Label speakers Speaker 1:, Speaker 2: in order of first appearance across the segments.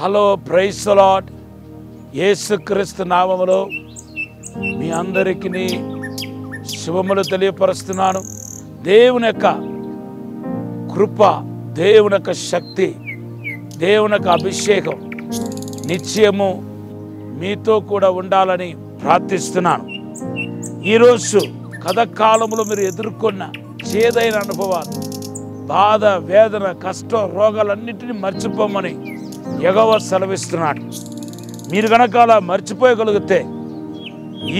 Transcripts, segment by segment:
Speaker 1: Hello, praise the lord. యేసుక్రీస్తు నామములో మీ అందరికీ శుభములు తెలియపరుస్తున్నాను. దేవుని యొక్క కృప, దేవుని యొక్క శక్తి, దేవుని యొక్క అభిషేకం నిత్యము మీతో కూడా ఉండాలని ప్రార్థిస్తున్నాను. ఈరోజు కథకాలంలో మీరు ఎదుర్కొన్న చేదైన అనుభవాలు, బాధ, వేదన, కష్టం, రోగాలన్నింటినీ మర్చిపోమని యెహోవా సెలవిస్తున్నాడు. మీరు కనుక అలా మర్చిపోయగలిగితే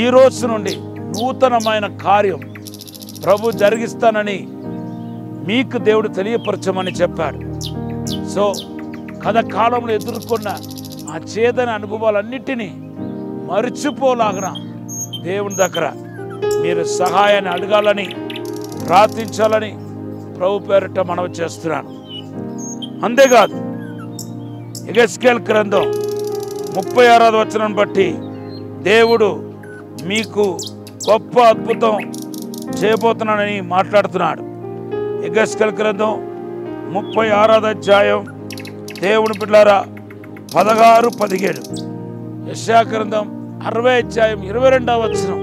Speaker 1: ఈ రోజు నుండి నూతనమైన కార్యం ప్రభు జరిగిస్తానని మీకు దేవుడు తెలియపరచమని చెప్పాడు. సో కథకాలంలో ఎదుర్కొన్న ఆ చేదైన అనుభవాలన్నిటినీ మర్చిపోలాగన దేవుని దగ్గర మీరు సహాయాన్ని అడగాలని, ప్రార్థించాలని ప్రభు పేరిట మనవి చేస్తున్నాను. అంతేకాదు, యెహెజ్కేలు గ్రంథం 36వ వచనం బట్టి దేవుడు మీకు గొప్ప అద్భుతం చేయబోతున్నానని మాట్లాడుతున్నాడు. యెహెజ్కేలు గ్రంథం 36వ అధ్యాయం దేవుని బిడ్డలారా 16, 17, యెషయా గ్రంథం 60వ అధ్యాయం 22వ వచనం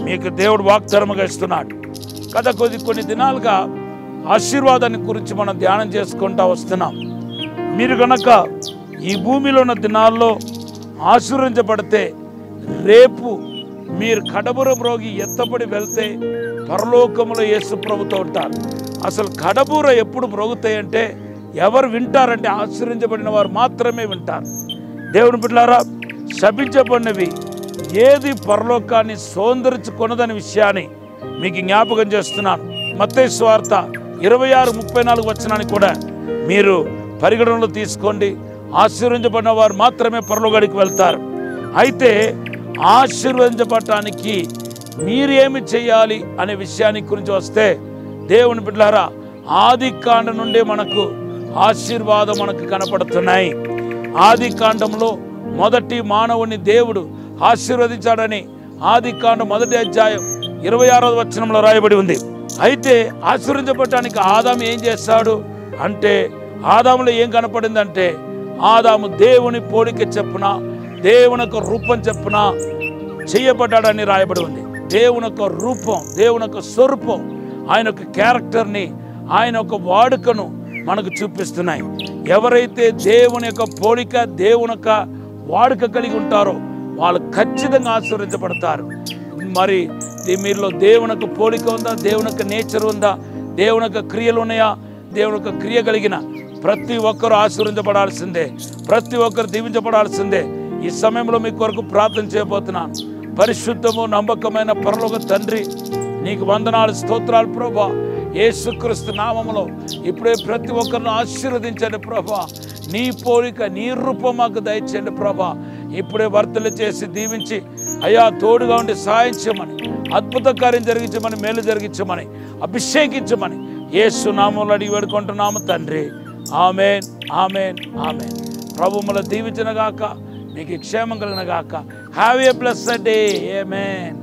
Speaker 1: మీకు దేవుడు వాగ్దానముగా ఇస్తున్నాడు కదా. కొన్ని దినాలుగా ఆశీర్వాదాన్ని గురించి మనం ధ్యానం చేసుకుంటూ వస్తున్నాం. మీరు కనుక ఈ భూమిలో ఉన్న దినాల్లో ఆశీర్వదించబడితే రేపు మీరు కడబురం రోగి ఎత్తబడి వెళ్తే పరలోకములో యేసు ప్రభుతో ఉంటారు. అసలు కడబూర ఎప్పుడు మ్రోగుతాయంటే ఎవరు వింటారంటే ఆశీర్వదించబడిన వారు మాత్రమే వింటారు. దేవుని బిడ్డలారా, శపించబడినవి ఏది పరలోకాన్ని సౌందర్యకొనదనే విషయాన్ని మీకు జ్ఞాపకం చేస్తున్నాను. మత్తయి సువార్త 26:34 వచనాన్ని కూడా మీరు పరిగణనలో తీసుకోండి. ఆశీర్వదించబడిన వారు మాత్రమే పరలోకానికి వెళ్తారు. అయితే ఆశీర్వదించబడటానికి మీరేమి చేయాలి అనే విషయాన్ని గురించి వస్తే, దేవుని బిడ్డలారా, ఆది కాండం నుండి మనకు ఆశీర్వాదం మనకు కనపడుతున్నాయి. ఆది కాండంలో మొదటి మానవుని దేవుడు ఆశీర్వదించాడని ఆది కాండం 1వ అధ్యాయం 26వ వచనంలో రాయబడి ఉంది. అయితే ఆశీర్వదించబడటానికి ఆదాము ఏం చేస్తాడు అంటే, ఆదాములో ఏం కనపడిందంటే, ఆదాము దేవుని పోలిక చెప్పున, దేవుని యొక్క రూపం చెప్పున చేయబడ్డాడని రాయబడి ఉంది. దేవుని యొక్క రూపం, దేవుని యొక్క స్వరూపం, ఆయన యొక్క క్యారెక్టర్ని, ఆయన యొక్క వాడుకను మనకు చూపిస్తున్నాయి. ఎవరైతే దేవుని యొక్క పోలిక, దేవుని యొక్క వాడుక కలిగి ఉంటారో వాళ్ళు ఖచ్చితంగా ఆశీర్వదించబడతారు. మరి మీలో దేవుని యొక్క పోలిక ఉందా, దేవుని యొక్క నేచర్ ఉందా, దేవుని యొక్క క్రియలు ఉన్నాయా? దేవుని యొక్క క్రియ కలిగిన ప్రతి ఒక్కరూ ఆశీర్వదించబడాల్సిందే, ప్రతి ఒక్కరు దీవించబడాల్సిందే. ఈ సమయంలో మీ కొరకు ప్రార్థన చేయబోతున్నాను. పరిశుద్ధము నమ్మకమైన పరలోక తండ్రి, నీకు వందనాలు, స్తోత్రాలు ప్రభా. యేసుక్రీస్తు నామములో ఇప్పుడే ప్రతి ఒక్కరిని ఆశీర్వదించండి ప్రభా. నీ పోలిక, నీ రూపం మాకు దయచేయండి ప్రభా. ఇప్పుడే వర్తలు చేసి దీవించి అయ్యా తోడుగా ఉండి సహాయం చేయమని, అద్భుత కార్యం జరిగించమని, మేలు జరిగించమని, అభిషేకించమని యేసు నామములో అడిగి వేడుకుంటున్నాము తండ్రి. ఆమేన్, ఆమేన్, ఆమేన్. ప్రభు మిమ్మల్ని దీవించును గాక, మీకు క్షేమం కలుగును గాక. Have a blessed day. Amen.